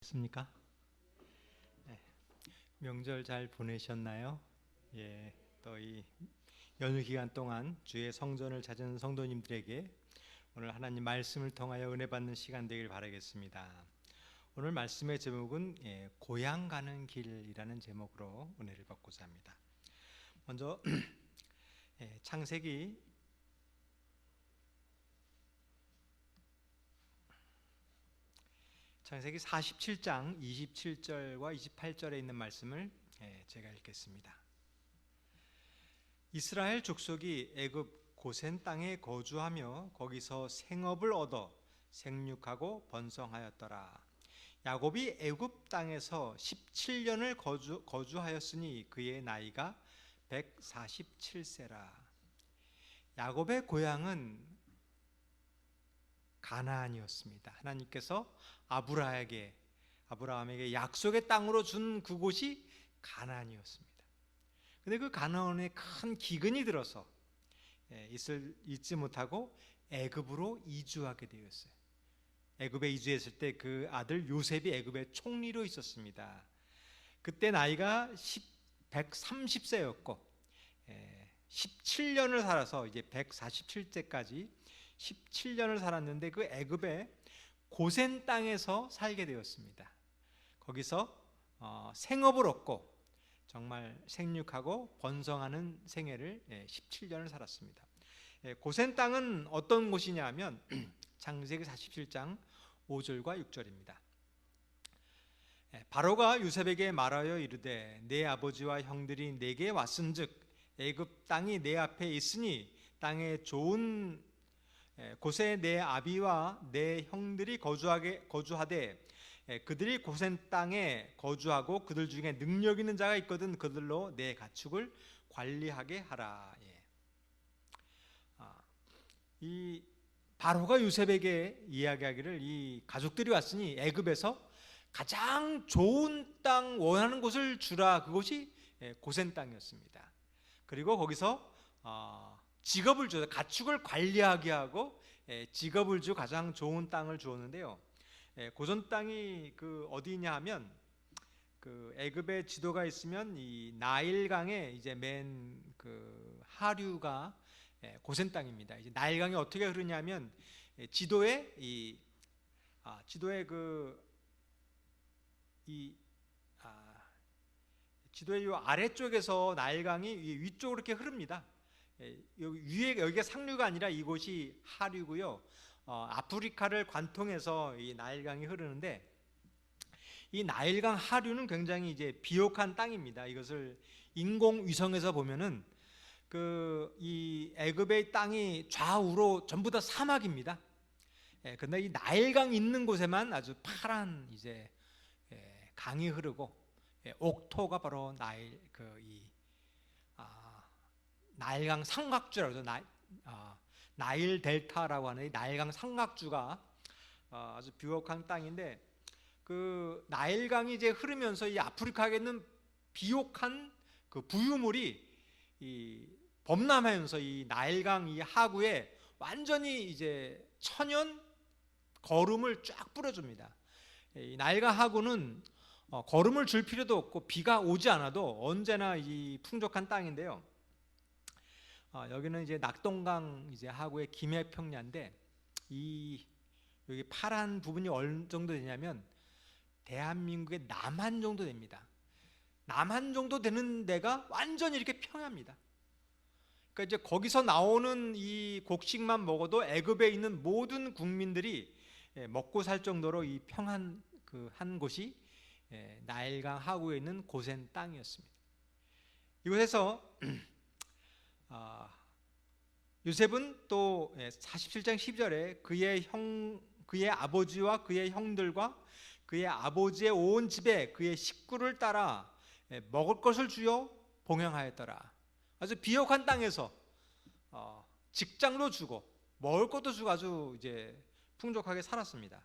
습니까? 네. 명절 잘 보내셨나요? 예, 또 이 연휴 기간 동안 주의 성전을 찾은 성도님들에게 오늘 하나님 말씀을 통하여 은혜 받는 시간 되길 바라겠습니다. 오늘 말씀의 제목은 고향 가는 길이라는 제목으로 은혜를 받고자 합니다. 먼저 창세기 47장 27절과 28절에 있는 말씀을 제가 읽겠습니다. 이스라엘 족속이 애굽 고센 땅에 거주하며 거기서 생업을 얻어 생육하고 번성하였더라. 야곱이 애굽 땅에서 17년을 거주하였으니 그의 나이가 147세라. 야곱의 고향은 가나안이었습니다. 하나님께서 아브라함에게 약속의 땅으로 준 그곳이 가나안이었습니다. 근데 그 가나안에 큰 기근이 들어서 잊지 못하고 애굽으로 이주하게 되었어요. 애굽에 이주했을 때 그 아들 요셉이 애굽의 총리로 있었습니다. 그때 나이가 130세였고 17년을 살아서 이제 147세까지 17년을 살았는데 그 애굽의 고센 땅에서 살게 되었습니다. 거기서 생업을 얻고 정말 생육하고 번성하는 생애를 17년을 살았습니다. 고센 땅은 어떤 곳이냐 하면 창세기 47장 5절과 6절입니다. 바로가 요셉에게 말하여 이르되 내 아버지와 형들이 내게 왔은즉 애굽 땅이 내 앞에 있으니 땅에 좋은 곳에 내 아비와 내 형들이 거주하되 그들이 고센 땅에 거주하고 그들 중에 능력 있는 자가 있거든 그들로 내 가축을 관리하게 하라. 이 바로가 요셉에게 이야기하기를 이 가족들이 왔으니 애굽에서 가장 좋은 땅 원하는 곳을 주라. 그곳이 고센 땅이었습니다. 그리고 거기서 직업을 줘 가축을 관리하게 하고 직업을 주 가장 좋은 땅을 주었는데요. 고전 땅이 그 어디냐 하면 그 애굽의 지도가 있으면 이 나일강의 이제 맨 그 하류가 고센 땅입니다. 이제 나일강이 어떻게 흐르냐면 지도에 지도의 이 아래쪽에서 나일강이 위쪽으로 이렇게 흐릅니다. 여기가 상류가 아니라 이곳이 하류고요. 아프리카를 관통해서 이 나일강이 흐르는데 이 나일강 하류는 굉장히 이제 비옥한 땅입니다. 이것을 인공위성에서 보면은 이 애굽의 땅이 좌우로 전부 다 사막입니다. 그런데 이 나일강 있는 곳에만 아주 파란 이제 강이 흐르고 옥토가 바로 나일강 삼각주라고 해서 나일 델타라고 하는 이 나일강 삼각주가 아주 비옥한 땅인데 그 나일강이 이제 흐르면서 이 아프리카에 있는 비옥한 그 부유물이 범람하면서 이 나일강 이 하구에 완전히 이제 천연 거름을 쫙 뿌려줍니다. 이 나일강 하구는 거름을 줄 필요도 없고 비가 오지 않아도 언제나 이 풍족한 땅인데요. 여기는 이제 낙동강 이제 하구의 김해평야인데 여기 파란 부분이 어느 정도 되냐면 대한민국의 남한 정도 됩니다. 남한 정도 되는 데가 완전히 이렇게 평야입니다. 그러니까 이제 거기서 나오는 이 곡식만 먹어도 애굽에 있는 모든 국민들이 먹고 살 정도로 이 평한 한 곳이 나일강 하구에 있는 고센 땅이었습니다. 이곳에서 요셉은 또 47장 10절에 그의 아버지와 그의 형들과 그의 아버지의 온 집에 그의 식구를 따라 먹을 것을 주어 봉행하였더라. 아주 비옥한 땅에서 직장도 주고 먹을 것도 주고 아주 이제 풍족하게 살았습니다.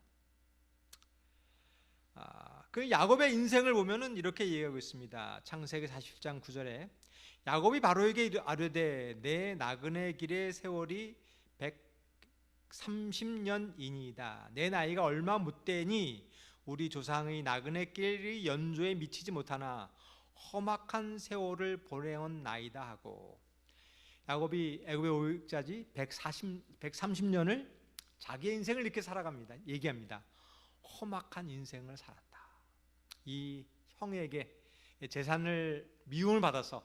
그 야곱의 인생을 보면은 이렇게 얘기하고 있습니다. 창세기 47장 9절에 야곱이 바로에게 아뢰되 내 나그네 길의 세월이 130년이니이다. 내 나이가 얼마 못 되니 우리 조상의 나그네 길이 연조에 미치지 못하나 험악한 세월을 보내온 나이다 하고, 야곱이 애굽의 오역자지 130년을 자기의 인생을 이렇게 살아갑니다. 얘기합니다. 험악한 인생을 살았다. 이 형에게 재산을 미움을 받아서,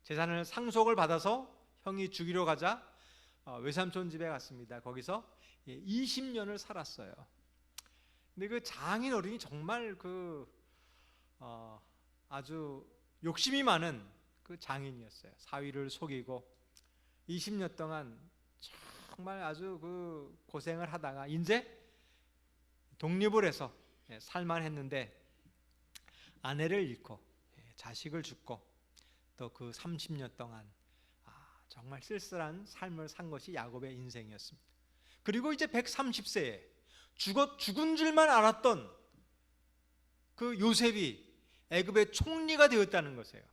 재산을 상속을 받아서 형이 죽이러 가자 외삼촌 집에 갔습니다. 거기서 20년을 살았어요. 근데 그 장인 어른이 정말 아주 욕심이 많은 그 장인이었어요. 사위를 속이고 20년 동안 정말 아주 그 고생을 하다가 이제 독립을 해서 살만했는데 아내를 잃고 자식을 죽고 또 그 30년 동안 정말 쓸쓸한 삶을 산 것이 야곱의 인생이었습니다. 그리고 이제 130세에 죽은 줄만 알았던 그 요셉이 애굽의 총리가 되었다는 것이에요.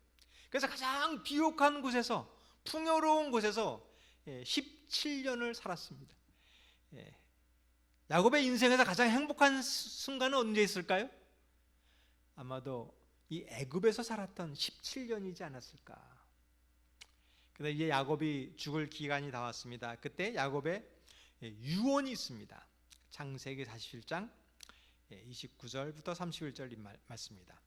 그래서 가장 비옥한 곳에서, 풍요로운 곳에서 17년을 살았습니다. 야곱의 인생에서 가장 행복한 순간은 언제 있을까요? 아마도 이 애굽에서 살았던 17년이지 않았을까. 근데 이제 야곱이 죽을 기간이 다 왔습니다. 그때 야곱의 유언이 있습니다. 창세기 47장 29절부터 31절 말씀입니다.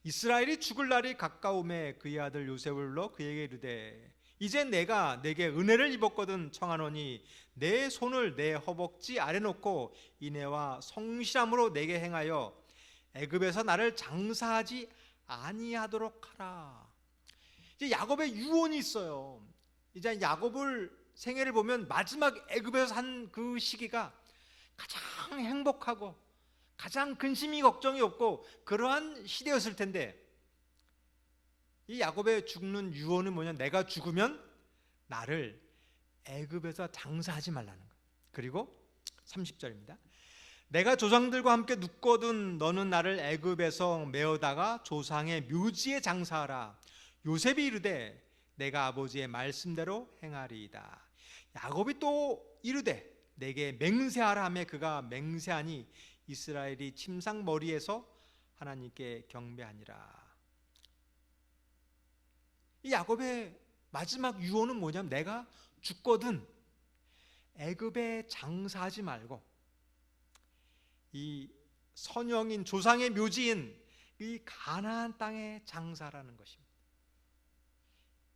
이스라엘이 죽을 날이 가까움에 그의 아들 요셉을 불러 그에게 이르되 이제 내가 내게 은혜를 입었거든 청하노니 내 손을 내 허벅지 아래 놓고 인애와 성실함으로 내게 행하여 애굽에서 나를 장사하지 아니하도록 하라. 이제 야곱의 유언이 있어요. 이제 야곱을 생애를 보면 마지막 애굽에서 산 그 시기가 가장 행복하고 가장 근심이 걱정이 없고 그러한 시대였을 텐데, 이 야곱의 죽는 유언은 뭐냐? 내가 죽으면 나를 애굽에서 장사하지 말라는 거예요. 그리고 30절입니다. 내가 조상들과 함께 눕거든 너는 나를 애굽에서 메어다가 조상의 묘지에 장사하라. 요셉이 이르되 내가 아버지의 말씀대로 행하리이다. 야곱이 또 이르되 내게 맹세하라 하며 그가 맹세하니 이스라엘이 침상머리에서 하나님께 경배하니라. 이 야곱의 마지막 유언은 뭐냐면 내가 죽거든 애굽에 장사하지 말고 이 선영인 조상의 묘지인 이 가나안 땅에 장사라는 것입니다.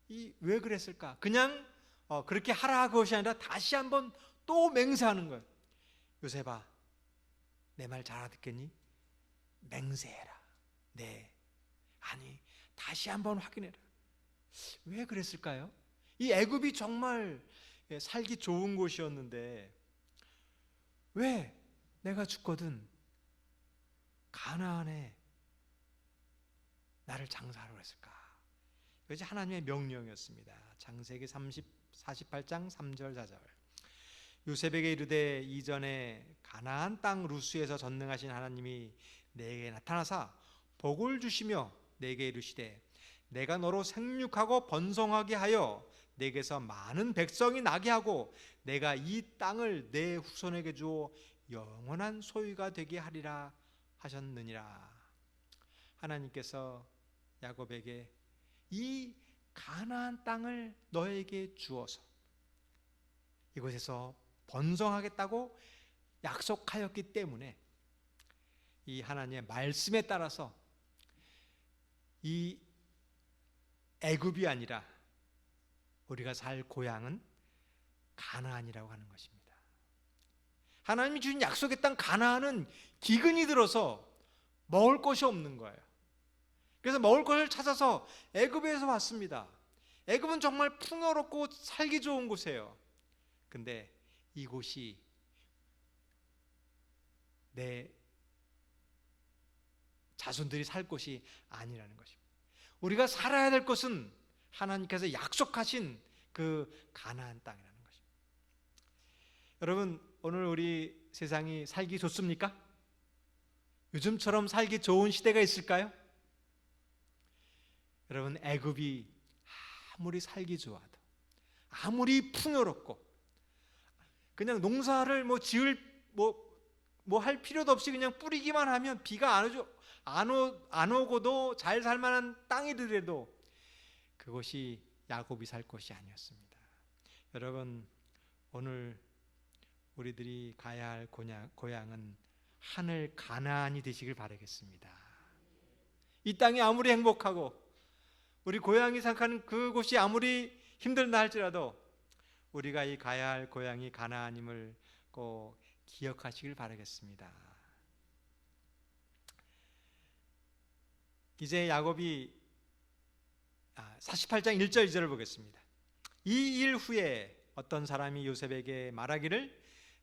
이 왜 그랬을까? 그냥 그렇게 하라 그것이 아니라 다시 한번 또 맹세하는 거예요. 요셉아, 내 말 잘 알아듣겠니? 맹세해라. 네. 아니, 다시 한번 확인해라. 왜 그랬을까요? 이 애굽이 정말 살기 좋은 곳이었는데 왜 내가 죽거든 가나안에 나를 장사하라고 했을까? 이것이 하나님의 명령이었습니다. 창세기 48장 3절 4절. 요셉에게 이르되 이전에 가나안 땅 루스에서 전능하신 하나님이 내게 나타나사 복을 주시며 내게 이르시되 내가 너로 생육하고 번성하게 하여 내게서 많은 백성이 나게 하고 내가 이 땅을 내 후손에게 주어 영원한 소유가 되게 하리라 하셨느니라. 하나님께서 야곱에게 이 가나안 땅을 너에게 주어서 이곳에서 번성하겠다고 약속하였기 때문에 이 하나님의 말씀에 따라서 이 애굽이 아니라 우리가 살 고향은 가나안이라고 하는 것입니다. 하나님이 주신 약속의 땅 가나안은 기근이 들어서 먹을 것이 없는 거예요. 그래서 먹을 것을 찾아서 애굽에서 왔습니다. 애굽은 정말 풍요롭고 살기 좋은 곳이에요. 근데 이곳이 내 자손들이 살 곳이 아니라는 것입니다. 우리가 살아야 될 것은 하나님께서 약속하신 그 가나안 땅이라는 것입니다. 여러분, 오늘 우리 세상이 살기 좋습니까? 요즘처럼 살기 좋은 시대가 있을까요? 여러분, 애굽이 아무리 살기 좋아도 아무리 풍요롭고 그냥 농사를 지을 뭐 할 필요도 없이 그냥 뿌리기만 하면 비가 안 오고도 잘 살만한 땅이더라도 그것이 야곱이 살 곳이 아니었습니다. 여러분, 오늘 우리들이 가야 할 고향은 하늘 가나안이 되시길 바라겠습니다. 이 땅이 아무리 행복하고 우리 고향이 생각하는 그곳이 아무리 힘들다 할지라도 우리가 이 가야 할 고향이 가나안임을 꼭 기억하시길 바라겠습니다. 이제 야곱이 48장 1절 2절을 보겠습니다. 이 일 후에 어떤 사람이 요셉에게 말하기를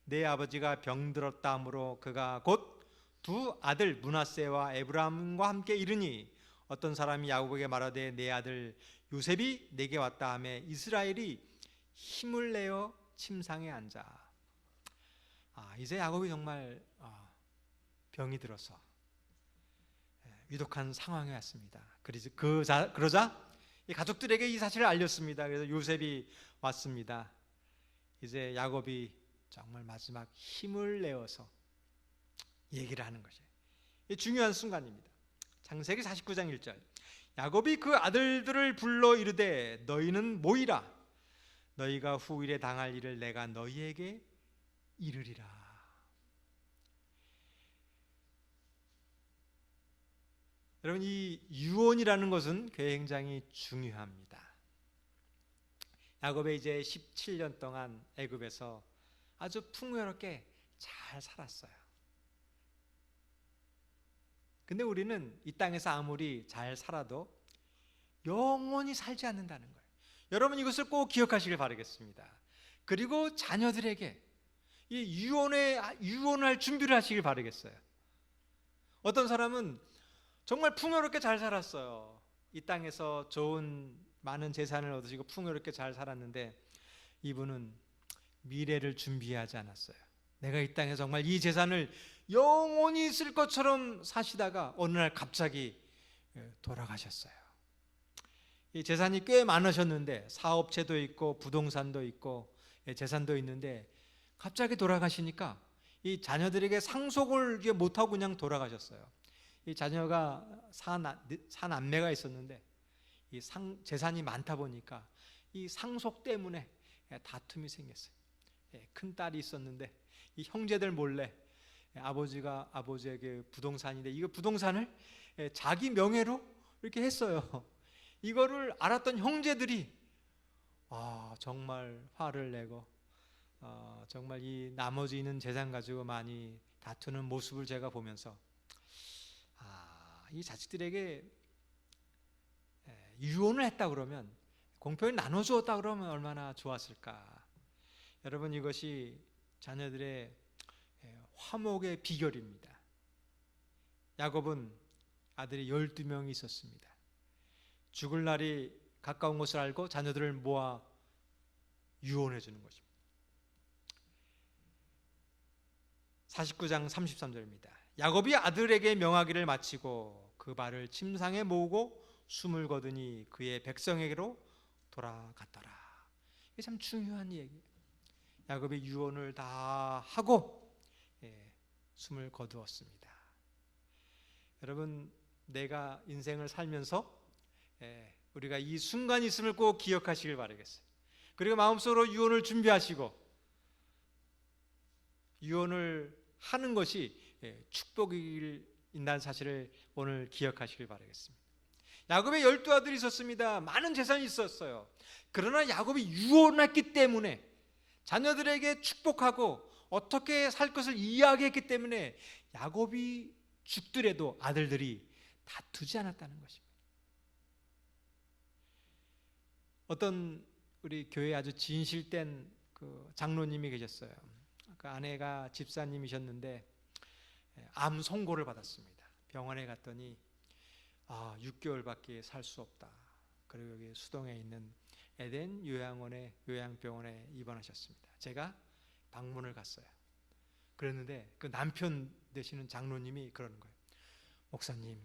내 아버지가 병들었다 하므로 그가 곧 두 아들 므낫세와 에브라임과 함께 이르니 어떤 사람이 야곱에게 말하되 내 아들 요셉이 내게 왔다 하매 이스라엘이 힘을 내어 침상에 앉아. 이제 야곱이 정말 병이 들어서 위독한 상황에 왔습니다. 그러자 이 가족들에게 이 사실을 알렸습니다. 그래서 요셉이 왔습니다. 이제 야곱이 정말 마지막 힘을 내어서 얘기를 하는 것이에요. 이 중요한 순간입니다. 창세기 49장 1절. 야곱이 그 아들들을 불러 이르되 너희는 모이라. 너희가 후일에 당할 일을 내가 너희에게 이르리라. 여러분, 이 유언이라는 것은 굉장히 중요합니다. 야곱이 이제 17년 동안 애굽에서 아주 풍요롭게 잘 살았어요. 근데 우리는 이 땅에서 아무리 잘 살아도 영원히 살지 않는다는 거예요. 여러분, 이것을 꼭 기억하시길 바라겠습니다. 그리고 자녀들에게 이 유언할 준비를 하시길 바라겠어요. 어떤 사람은 정말 풍요롭게 잘 살았어요. 이 땅에서 좋은 많은 재산을 얻으시고 풍요롭게 잘 살았는데 이분은 미래를 준비하지 않았어요. 내가 이 땅에 정말 이 재산을 영원히 쓸 것처럼 사시다가 어느 날 갑자기 돌아가셨어요. 이 재산이 꽤 많으셨는데 사업체도 있고 부동산도 있고 재산도 있는데 갑자기 돌아가시니까 이 자녀들에게 상속을 못하고 그냥 돌아가셨어요. 이 자녀가 사남매가 있었는데 이 재산이 많다 보니까 이 상속 때문에 다툼이 생겼어요. 큰 딸이 있었는데 이 형제들 몰래 아버지에게 부동산인데 이거 부동산을 자기 명예로 이렇게 했어요. 이거를 알았던 형제들이 정말 화를 내고 정말 이 나머지 있는 재산 가지고 많이 다투는 모습을 제가 보면서 이 자식들에게 유언을 했다 그러면 공평히 나눠주었다 그러면 얼마나 좋았을까. 여러분, 이것이 자녀들의 화목의 비결입니다. 야곱은 아들이 12명이 있었습니다. 죽을 날이 가까운 것을 알고 자녀들을 모아 유언해 주는 것입니다. 49장 33절입니다. 야곱이 아들에게 명하기를 마치고 그 발을 침상에 모으고 숨을 거두니 그의 백성에게로 돌아갔더라. 이게 참 중요한 얘기예요. 야곱이 유언을 다 하고 숨을 거두었습니다. 여러분, 내가 인생을 살면서 우리가 이 순간이 있음을 꼭 기억하시길 바라겠어요. 그리고 마음속으로 유언을 준비하시고 유언을 하는 것이 축복이라는 사실을 오늘 기억하시길 바라겠습니다. 야곱의 12아들이 있었습니다. 많은 재산이 있었어요. 그러나 야곱이 유언했기 때문에 자녀들에게 축복하고 어떻게 살 것을 이야기했기 때문에 야곱이 죽더라도 아들들이 다투지 않았다는 것입니다. 어떤 우리 교회에 아주 진실된 그 장로님이 계셨어요. 그 아내가 집사님이셨는데 암 선고를 받았습니다. 병원에 갔더니 6개월밖에 살 수 없다. 그리고 여기 수동에 있는 에덴 요양병원에 입원하셨습니다. 제가 방문을 갔어요. 그랬는데 그 남편 되시는 장로님이 그러는 거예요. 목사님,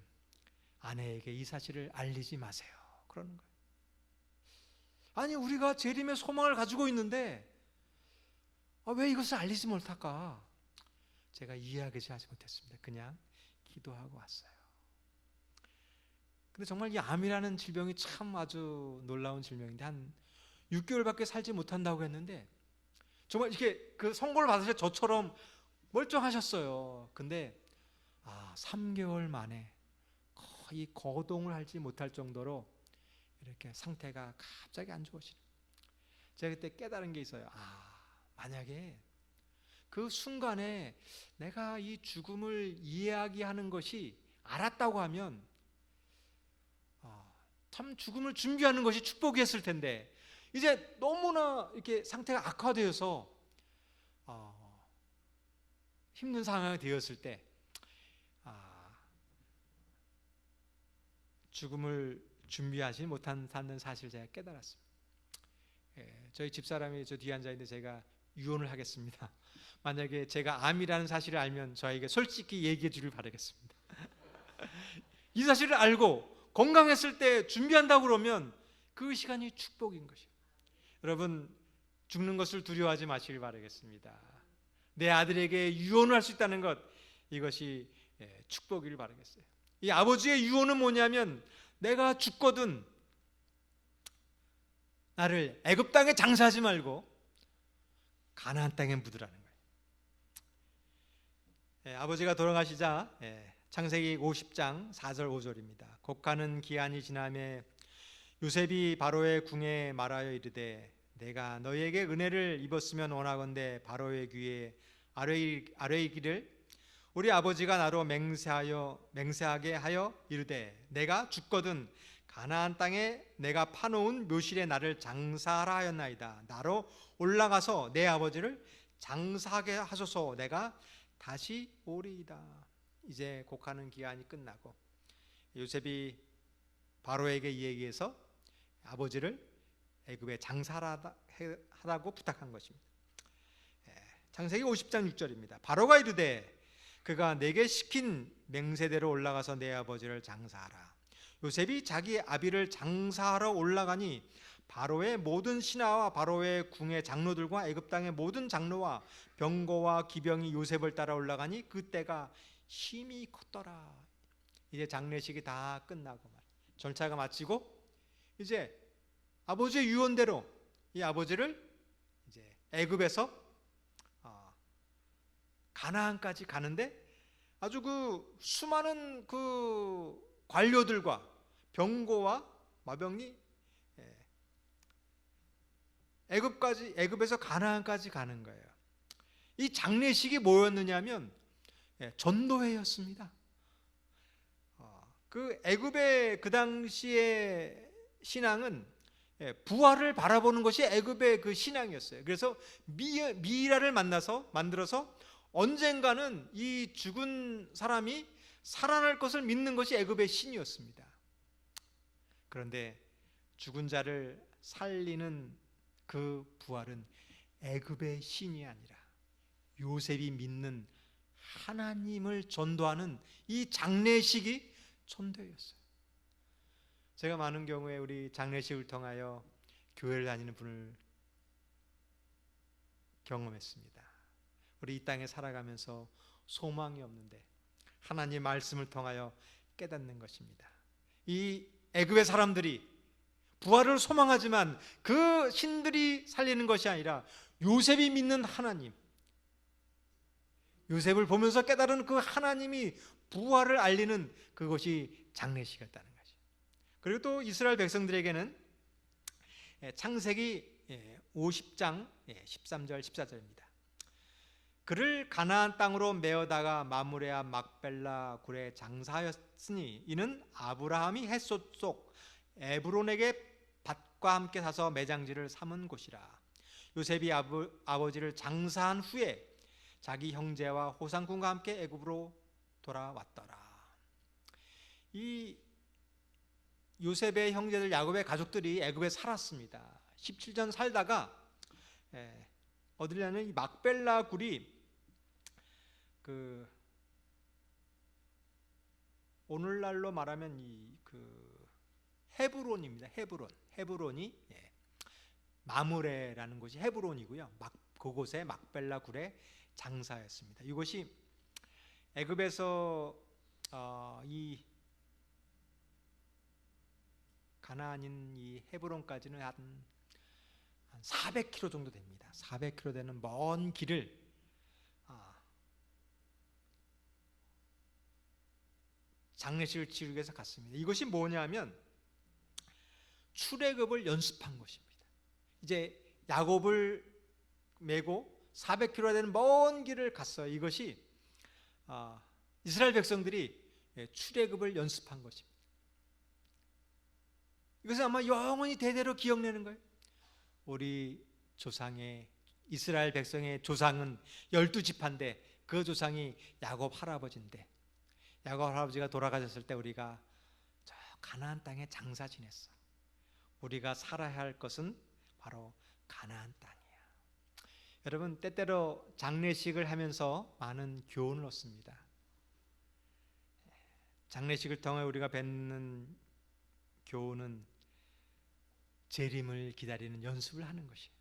아내에게 이 사실을 알리지 마세요. 그러는 거예요. 아니, 우리가 재림의 소망을 가지고 있는데 왜 이것을 알리지 못할까? 제가 이해하지 못했습니다. 그냥 기도하고 왔어요. 근데 정말 이 암이라는 질병이 참 아주 놀라운 질병인데 한 6개월밖에 살지 못한다고 했는데 정말 이렇게 그 선고를 받으실 저처럼 멀쩡하셨어요. 근데 3개월 만에 거의 거동을 하지 못할 정도로 이렇게 상태가 갑자기 안 좋으시네. 제가 그때 깨달은 게 있어요. 만약에 그 순간에 내가 이 죽음을 이야기하는 것이 알았다고 하면 참 죽음을 준비하는 것이 축복이었을 텐데 이제 너무나 이렇게 상태가 악화되어서 힘든 상황이 되었을 때 죽음을 준비하지 못한다는 사실을 제가 깨달았습니다. 저희 집사람이 저 뒤에 앉아있는데 제가 유언을 하겠습니다. 만약에 제가 암이라는 사실을 알면 저에게 솔직히 얘기해 주길 바라겠습니다. 이 사실을 알고 건강했을 때 준비한다고 그러면 그 시간이 축복인 것이에요. 여러분 죽는 것을 두려워하지 마시길 바라겠습니다. 내 아들에게 유언을 할 수 있다는 것, 이것이 축복이길 바라겠어요. 이 아버지의 유언은 뭐냐면 내가 죽거든 나를 애굽 땅에 장사하지 말고 가나안 땅에 묻으라는 거예요. 아버지가 돌아가시자 창세기 50장 4절 5절입니다. 곡하는 기한이 지나매 요셉이 바로의 궁에 말하여 이르되 내가 너희에게 은혜를 입었으면 원하건대 바로의 귀에 아뢰이기를 우리 아버지가 나로 맹세하게 하여 이르되 내가 죽거든 가나안 땅에 내가 파놓은 묘실에 나를 장사하라 하였나이다. 나로 올라가서 내 아버지를 장사하게 하소서. 내가 다시 오리이다. 이제 곡하는 기한이 끝나고 요셉이 바로에게 이 얘기해서 아버지를 애굽에 장사하라고 부탁한 것입니다. 창세기 50장 6절입니다. 바로가 이르되 그가 내게 시킨 맹세대로 올라가서 내 아버지를 장사하라. 요셉이 자기 아비를 장사하러 올라가니 바로의 모든 신하와 바로의 궁의 장로들과 애굽 땅의 모든 장로와 병거와 기병이 요셉을 따라 올라가니 그때가 힘이 컸더라. 이제 장례식이 다 끝나고 절차가 마치고 이제 아버지의 유언대로 이 아버지를 이제 애굽에서 가나안까지 가는데 아주 그 수많은 그 관료들과 병거와 마병이 애굽에서 가나안까지 가는 거예요. 이 장례식이 뭐였느냐면 전도회였습니다. 그 애굽의 그 당시의 신앙은 부활을 바라보는 것이 애굽의 그 신앙이었어요. 그래서 미이라를 만들어서 언젠가는 이 죽은 사람이 살아날 것을 믿는 것이 애굽의 신이었습니다. 그런데 죽은 자를 살리는 그 부활은 애굽의 신이 아니라 요셉이 믿는 하나님을 전도하는 이 장례식이 전도였어요. 제가 많은 경우에 우리 장례식을 통하여 교회를 다니는 분을 경험했습니다. 우리 이 땅에 살아가면서 소망이 없는데 하나님의 말씀을 통하여 깨닫는 것입니다. 이 애굽의 사람들이 부활을 소망하지만 그 신들이 살리는 것이 아니라 요셉이 믿는 하나님, 요셉을 보면서 깨달은 그 하나님이 부활을 알리는 그것이 장례식이었다는 거죠. 그리고 또 이스라엘 백성들에게는 창세기 50장 13절 14절입니다. 그를 가나안 땅으로 메어다가 마므레와 막벨라 굴에 장사하였으니 이는 아브라함이 헷솥 속 에브론에게 밭과 함께 사서 매장지를 삼은 곳이라. 요셉이 아버지를 장사한 후에 자기 형제와 호상군과 함께 애굽으로 돌아왔더라. 이 요셉의 형제들 야곱의 가족들이 애굽에 살았습니다. 17년 살다가 어디냐면 이 막벨라 굴이 그 오늘날로 말하면 이 그 헤브론입니다. 헤브론이 마므레라는 곳이 헤브론이고요. 그곳에 막벨라 굴에 장사였습니다. 이곳이 애굽에서 이 가나안인 이 헤브론까지는 한 400km 정도 됩니다. 400km 되는 먼 길을 장례식을 치르기 위해서 갔습니다. 이것이 뭐냐면 출애굽을 연습한 것입니다. 이제 야곱을 메고 400km 되는 먼 길을 갔어요. 이것이 이스라엘 백성들이 출애굽을 연습한 것입니다. 이것은 아마 영원히 대대로 기억내는 거예요. 우리 조상의 이스라엘 백성의 조상은 12지파인데 그 조상이 야곱 할아버지인데 야곱 할아버지가 돌아가셨을 때 우리가 저 가나안 땅에 장사 지냈어. 우리가 살아야 할 것은 바로 가나안 땅이야. 여러분, 때때로 장례식을 하면서 많은 교훈을 얻습니다. 장례식을 통해 우리가 뵙는 교훈은 재림을 기다리는 연습을 하는 것이에요.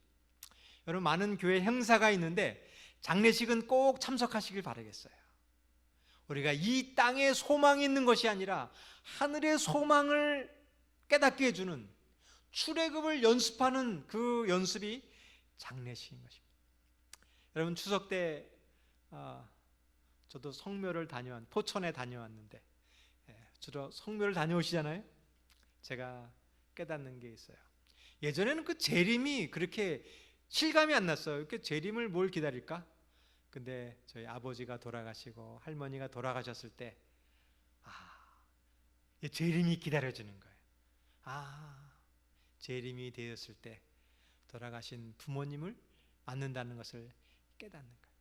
여러분, 많은 교회 행사가 있는데 장례식은 꼭 참석하시길 바라겠어요. 우리가 이 땅에 소망이 있는 것이 아니라 하늘의 소망을 깨닫게 해주는 출애굽을 연습하는 그 연습이 장례식인 것입니다. 여러분, 추석 때 저도 성묘를 포천에 다녀왔는데 주로 성묘를 다녀오시잖아요. 제가 깨닫는 게 있어요. 예전에는 그 재림이 그렇게 실감이 안 났어요. 이렇게 재림을 뭘 기다릴까? 근데 저희 아버지가 돌아가시고 할머니가 돌아가셨을 때 재림이 기다려지는 거예요. 재림이 되었을 때 돌아가신 부모님을 맞는다는 것을 깨닫는 거예요.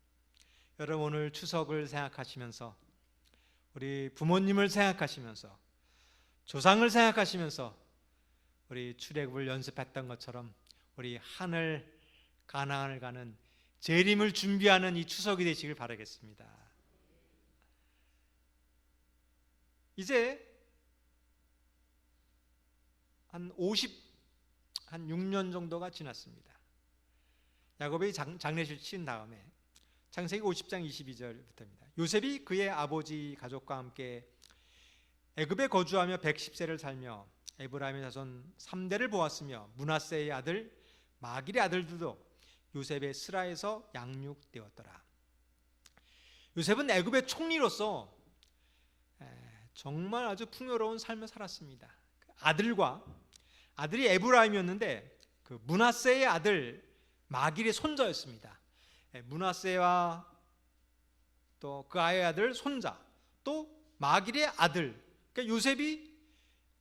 여러분, 오늘 추석을 생각하시면서 우리 부모님을 생각하시면서 조상을 생각하시면서 우리 출애굽을 연습했던 것처럼 우리 하늘 가나안을 가는 재림을 준비하는 이 추석이 되시길 바라겠습니다. 이제 한 6년 정도가 지났습니다. 야곱이 장례식을 치른 다음에 창세기 50장 22절부터입니다. 요셉이 그의 아버지 가족과 함께 애굽에 거주하며 110세를 살며 에브라임의 자손 3대를 보았으며 므낫세의 아들 마길의 아들들도 요셉의 스라에서 양육되었더라. 요셉은 애굽의 총리로서 정말 아주 풍요로운 삶을 살았습니다. 아들이 에브라임이었는데 그 므낫세의 아들 마길의 손자였습니다. 므낫세와 또 그 아이의 아들 손자, 또 마길의 아들. 그러니까 요셉이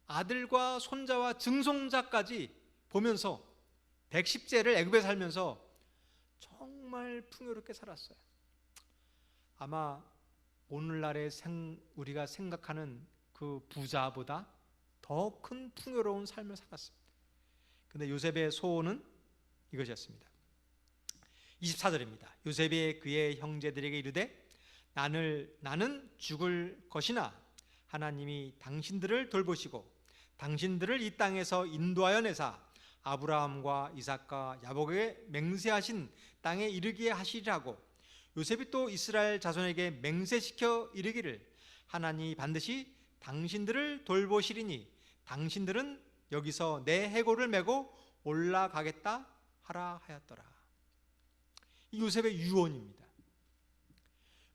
아들과 손자와 증손자까지 보면서 110세를 애굽에 살면서 정말 풍요롭게 살았어요. 아마 오늘날의 우리가 생각하는 그 부자보다 더 큰 풍요로운 삶을 살았습니다. 근데 요셉의 소원은 이것이었습니다. 24절입니다. 요셉이 그의 형제들에게 이르되 나는 죽을 것이나 하나님이 당신들을 돌보시고 당신들을 이 땅에서 인도하여 내사 아브라함과 이삭과 야곱에게 맹세하신 땅에 이르게 하시리라고 요셉이 또 이스라엘 자손에게 맹세시켜 이르기를 하나님이 반드시 당신들을 돌보시리니 당신들은 여기서 내 해골을 메고 올라가겠다 하라 하였더라. 이 요셉의 유언입니다.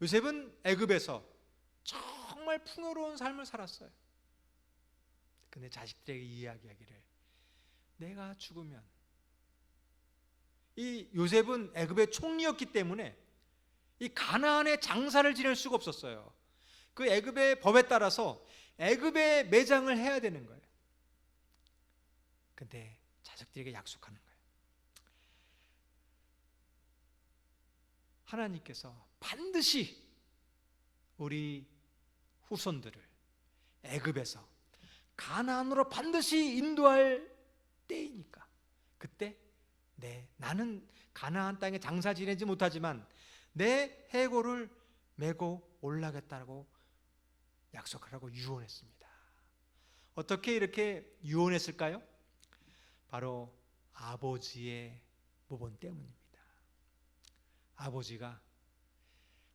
요셉은 애굽에서 정말 풍요로운 삶을 살았어요. 근데 자식들에게 이야기하기를 내가 죽으면, 이 요셉은 애굽의 총리였기 때문에 이 가나안에 장사를 지낼 수가 없었어요. 그 애굽의 법에 따라서 애굽에 매장을 해야 되는 거예요. 근데 자식들에게 약속하는 거예요. 하나님께서 반드시 우리 후손들을 애굽에서 가나안으로 반드시 인도할 때이니까 그때 나는 가나안 땅에 장사 지내지 못하지만 내 해골을 메고 올라가겠다고 약속하라고 유언했습니다. 어떻게 이렇게 유언했을까요? 바로 아버지의 모본 때문입니다. 아버지가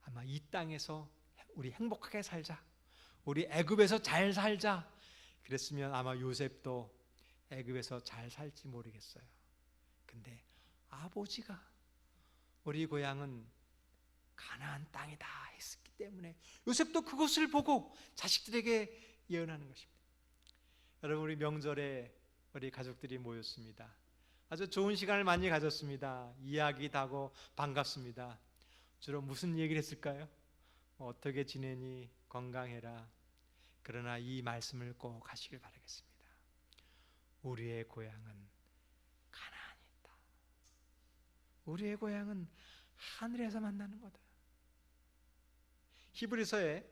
아마 이 땅에서 우리 행복하게 살자, 우리 애굽에서 잘 살자. 그랬으면 아마 요셉도 애굽에서 잘 살지 모르겠어요. 근데 아버지가 우리 고향은 가나안 땅이다 했기 때문에 요셉도 그것을 보고 자식들에게 예언하는 것입니다. 여러분, 우리 명절에 우리 가족들이 모였습니다. 아주 좋은 시간을 많이 가졌습니다. 이야기도 하고 반갑습니다. 주로 무슨 얘기를 했을까요? 어떻게 지내니? 건강해라. 그러나 이 말씀을 꼭 하시길 바라겠습니다. 우리의 고향은 가나안이 있다. 우리의 고향은 하늘에서 만나는 거다. 히브리서에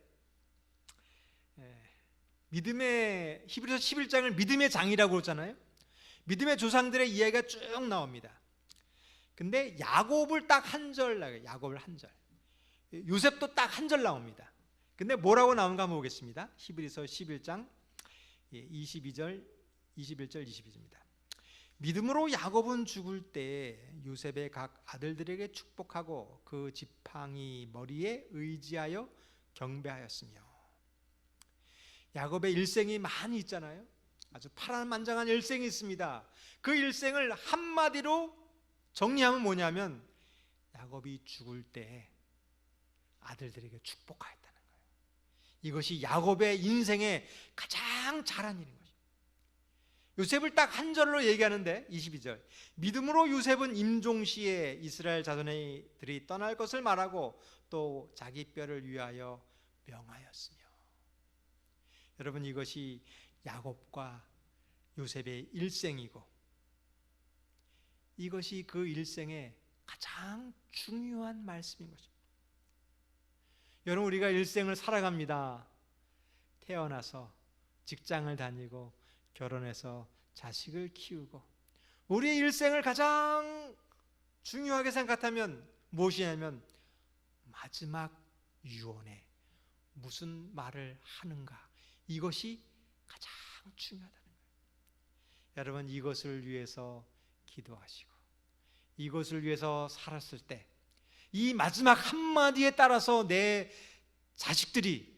히브리서 11장을 믿음의 장이라고 그러잖아요. 믿음의 조상들의 이야기가 쭉 나옵니다. 근데 야곱을 딱 한 절 나와요. 야곱을 한 절. 요셉도 딱 한 절 나옵니다. 근데 뭐라고 나온가 한번 보겠습니다. 히브리서 11장 22절, 21절, 22절입니다. 믿음으로 야곱은 죽을 때 요셉의 각 아들들에게 축복하고 그 지팡이 머리에 의지하여 경배하였으며. 야곱의 일생이 많이 있잖아요. 아주 파란만장한 일생이 있습니다. 그 일생을 한마디로 정리하면 뭐냐면 야곱이 죽을 때 아들들에게 축복하였다는 거예요. 이것이 야곱의 인생의 가장 잘한 일인 것입니다. 요셉을 딱 한 절로 얘기하는데 22절, 믿음으로 요셉은 임종시에 이스라엘 자손들이 떠날 것을 말하고 또 자기 뼈를 위하여 명하였으며. 여러분, 이것이 야곱과 요셉의 일생이고 이것이 그 일생의 가장 중요한 말씀인 것입니다. 여러분, 우리가 일생을 살아갑니다. 태어나서 직장을 다니고 결혼해서 자식을 키우고 우리의 일생을 가장 중요하게 생각하면 무엇이냐면 마지막 유언에 무슨 말을 하는가, 이것이 가장 중요하다는 거예요. 여러분, 이것을 위해서 기도하시고 이것을 위해서 살았을 때 이 마지막 한마디에 따라서 내 자식들이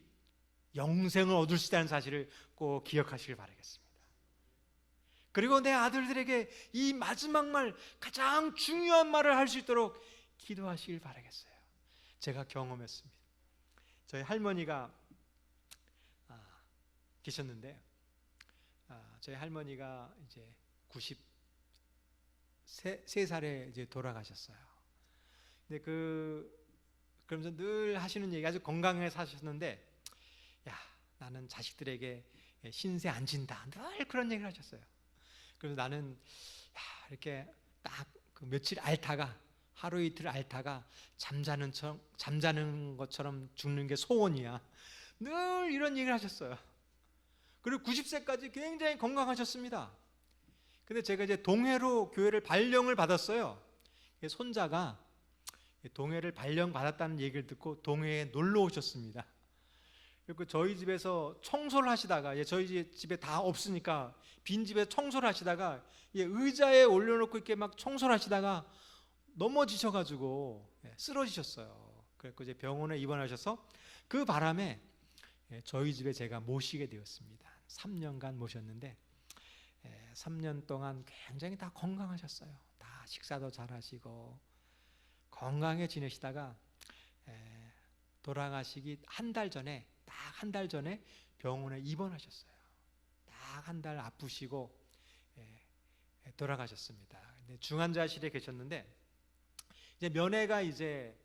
영생을 얻을 수 있다는 사실을 꼭 기억하시길 바라겠습니다. 그리고 내 아들들에게 이 마지막 말, 가장 중요한 말을 할 수 있도록 기도하시길 바라겠어요. 제가 경험했습니다. 저희 할머니가 계셨는데 저희 할머니가 이제 93살에 이제 돌아가셨어요. 근데 그러면서 늘 하시는 얘기, 아주 건강하게 사셨는데, 야, 나는 자식들에게 신세 안 진다, 늘 그런 얘기를 하셨어요. 그래서 나는 이렇게 딱 그 며칠 앓다가, 하루 이틀 앓다가 잠자는 것처럼 죽는 게 소원이야, 늘 이런 얘기를 하셨어요. 그리고 90세까지 굉장히 건강하셨습니다. 근데 제가 이제 동해로 교회를 발령을 받았어요. 손자가 동해를 발령 받았다는 얘기를 듣고 동해에 놀러 오셨습니다. 그리고 저희 집에서 청소를 하시다가, 저희 집에 다 없으니까 빈 집에 청소를 하시다가 의자에 올려놓고 이렇게 막 청소를 하시다가 넘어지셔가지고 쓰러지셨어요. 그래서 이제 병원에 입원하셔서 그 바람에 저희 집에 제가 모시게 되었습니다. 3년간 모셨는데 3년 동안 굉장히 다 건강하셨어요. 다 식사도 잘하시고 건강해 지내시다가 돌아가시기 한 달 전에, 딱 한 달 전에 병원에 입원하셨어요. 딱 한 달 아프시고 돌아가셨습니다. 중환자실에 계셨는데 이제 면회가 이제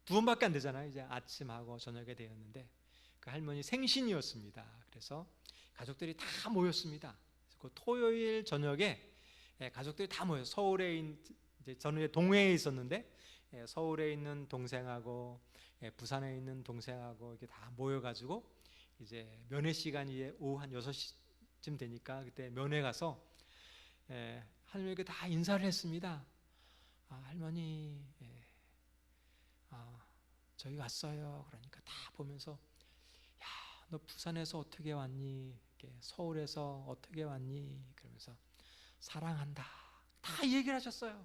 2번밖에 안 되잖아요. 이제 아침하고 저녁에 되었는데 그 할머니 생신이었습니다. 그래서 가족들이 다 모였습니다. 그 토요일 저녁에 가족들이 다 모여서 서울에 이제 저는 동해에 있었는데 서울에 있는 동생하고 부산에 있는 동생하고 이렇게 다 모여가지고 이제 면회 시간이 오후 한 6시쯤 되니까 그때 면회 가서 할머니에게 다 인사를 했습니다. 할머니, 저희 왔어요. 그러니까 다 보면서, 야, 너 부산에서 어떻게 왔니? 서울에서 어떻게 왔니? 그러면서 사랑한다, 다 얘기를 하셨어요.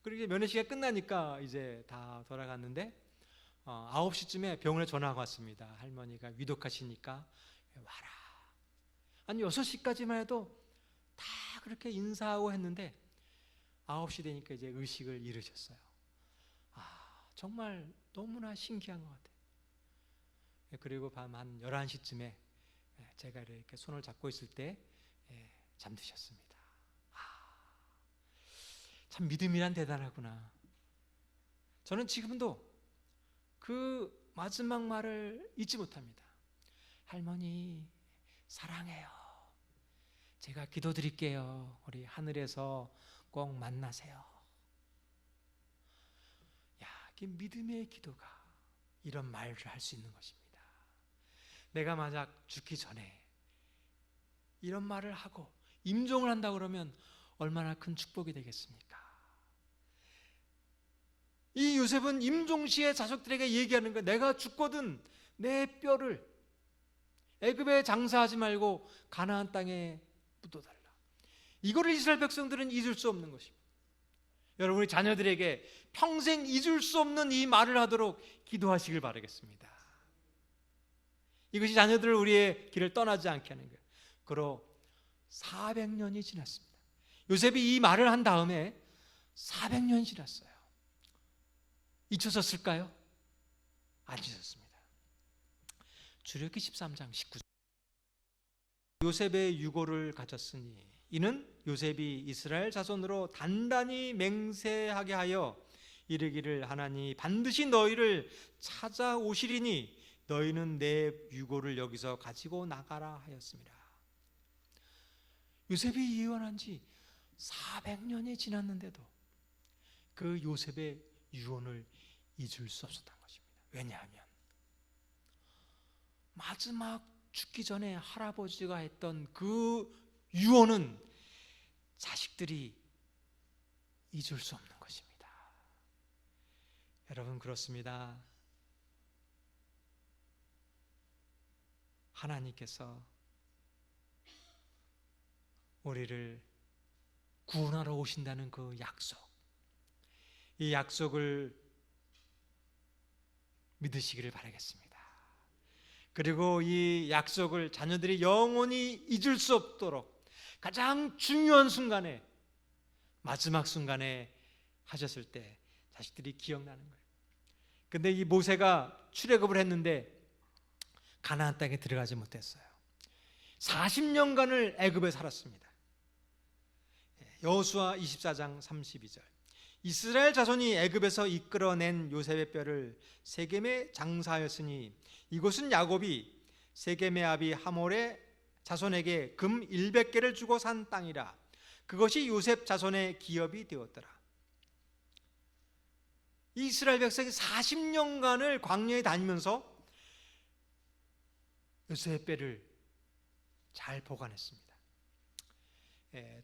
그리고 면회 시간 끝나니까 이제 다 돌아갔는데 9시쯤에 병원에 전화가 왔습니다. 할머니가 위독하시니까 와라. 아니 6시까지만 해도 다 그렇게 인사하고 했는데 9시 되니까 이제 의식을 잃으셨어요. 정말 너무나 신기한 것 같아요. 그리고 밤 한 11시쯤에 제가 이렇게 손을 잡고 있을 때 잠드셨습니다. 참 믿음이란 대단하구나. 저는 지금도 그 마지막 말을 잊지 못합니다. 할머니 사랑해요. 제가 기도드릴게요. 우리 하늘에서 꼭 만나세요. 야, 이게 믿음의 기도가 이런 말을 할 수 있는 것입니다. 내가 만약 죽기 전에 이런 말을 하고 임종을 한다 그러면 얼마나 큰 축복이 되겠습니까? 이 요셉은 임종시에 자식들에게 얘기하는 거예요. 내가 죽거든 내 뼈를 애굽에 장사하지 말고 가나안 땅에 묻어달라. 이거를 이스라엘 백성들은 잊을 수 없는 것입니다. 여러분, 우리 자녀들에게 평생 잊을 수 없는 이 말을 하도록 기도하시길 바라겠습니다. 이것이 자녀들을 우리의 길을 떠나지 않게 하는 거예요. 그로 400년이 지났습니다. 요셉이 이 말을 한 다음에 400년이 지났어요. 잊혀졌을까요? 안 잊었습니다. 출애굽기 13장 19절. 요셉의 유고를 가졌으니 이는 요셉이 이스라엘 자손으로 단단히 맹세하게 하여 이르기를 하나니 반드시 너희를 찾아오시리니 너희는 내 유고를 여기서 가지고 나가라 하였습니다. 요셉이 예언한 지 400년이 지났는데도 그 요셉의 유언을 잊을 수 없었던 것입니다. 왜냐하면 마지막 죽기 전에 할아버지가 했던 그 유언은 자식들이 잊을 수 없는 것입니다. 여러분, 그렇습니다. 하나님께서 우리를 구원하러 오신다는 그 약속, 이 약속을 믿으시기를 바라겠습니다. 그리고 이 약속을 자녀들이 영원히 잊을 수 없도록 가장 중요한 순간에, 마지막 순간에 하셨을 때 자식들이 기억나는 거예요. 근데 이 모세가 출애굽을 했는데 가나안 땅에 들어가지 못했어요. 40년간을 애굽에 살았습니다. 여호수아 24장 32절. 이스라엘 자손이 애굽에서 이끌어낸 요셉의 뼈를 세겜에 장사하였으니 이곳은 야곱이 세겜의 아비 하몰의 자손에게 금 100개를 주고 산 땅이라. 그것이 요셉 자손의 기업이 되었더라. 이스라엘 백성이 40년간을 광야에 다니면서 요셉의 뼈를 잘 보관했습니다.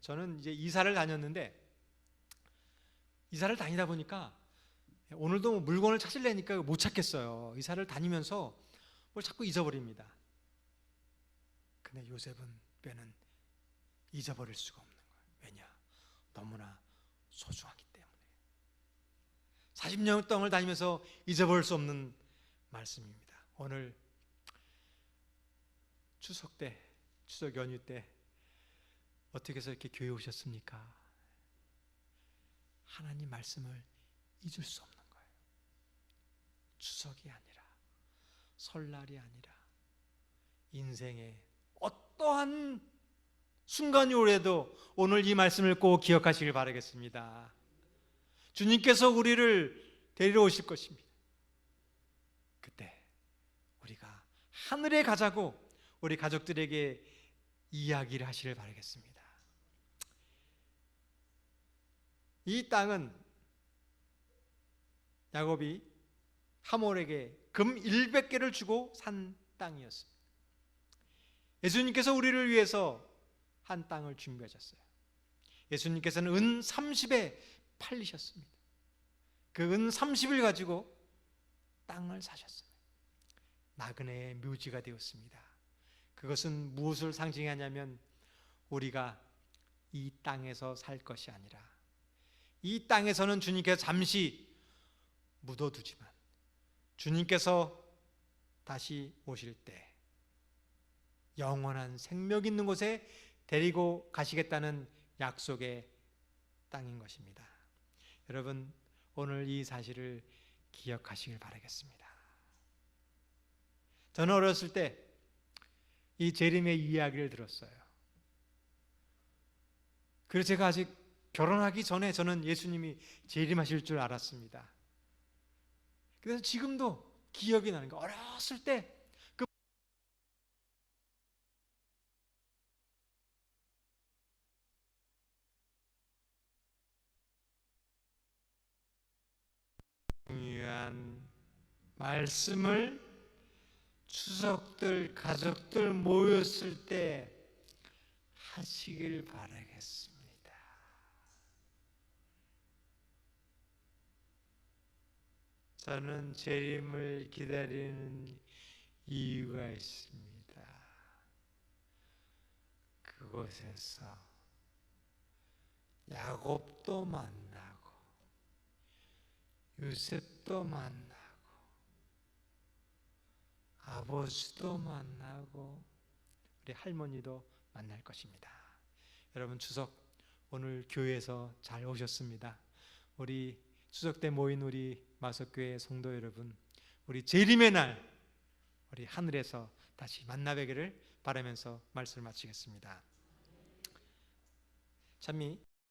저는 이제 이사를 다녔는데 이사를 다니다 보니까 오늘도 물건을 찾으려니까 못 찾겠어요. 이사를 다니면서 뭘 자꾸 잊어버립니다. 근데 요셉은 뼈는 잊어버릴 수가 없는 거예요. 왜냐? 너무나 소중하기 때문에. 40년 동안 다니면서 잊어버릴 수 없는 말씀입니다. 오늘 추석 때, 추석 연휴 때 어떻게 해서 이렇게 교회 오셨습니까? 하나님 말씀을 잊을 수 없는 거예요. 추석이 아니라, 설날이 아니라 인생의 어떠한 순간이 오래도 오늘 이 말씀을 꼭 기억하시길 바라겠습니다. 주님께서 우리를 데리러 오실 것입니다. 그때 우리가 하늘에 가자고 우리 가족들에게 이야기를 하시길 바라겠습니다. 이 땅은 야곱이 하몰에게 금 100개를 주고 산 땅이었습니다. 예수님께서 우리를 위해서 한 땅을 준비하셨어요. 예수님께서는 은 30에 팔리셨습니다. 그 은 30을 가지고 땅을 사셨어요. 나그네의 묘지가 되었습니다. 그것은 무엇을 상징하냐면 우리가 이 땅에서 살 것이 아니라 이 땅에서는 주님께서 잠시 묻어두지만 주님께서 다시 오실 때 영원한 생명 있는 곳에 데리고 가시겠다는 약속의 땅인 것입니다. 여러분, 오늘 이 사실을 기억하시길 바라겠습니다. 저는 어렸을 때 이 재림의 이야기를 들었어요. 그래서 제가 아직 결혼하기 전에 저는 예수님이 재림하실 줄 알았습니다. 그래서 지금도 기억이 나는 거, 어렸을 때 중요한 말씀을 추석들 가족들 모였을 때 하시길 바라겠습니다. 저는 재림을 기다리는 이유가 있습니다. 그곳에서 야곱도 만나고 요셉도 만나고 아버지도 만나고 우리 할머니도 만날 것입니다. 여러분, 추석 오늘 교회에서 잘 오셨습니다. 우리 추석 때 모인 우리 마석교회 성도 여러분, 우리 재림의 날 우리 하늘에서 다시 만나 뵈기를 바라면서 말씀을 마치겠습니다. 참이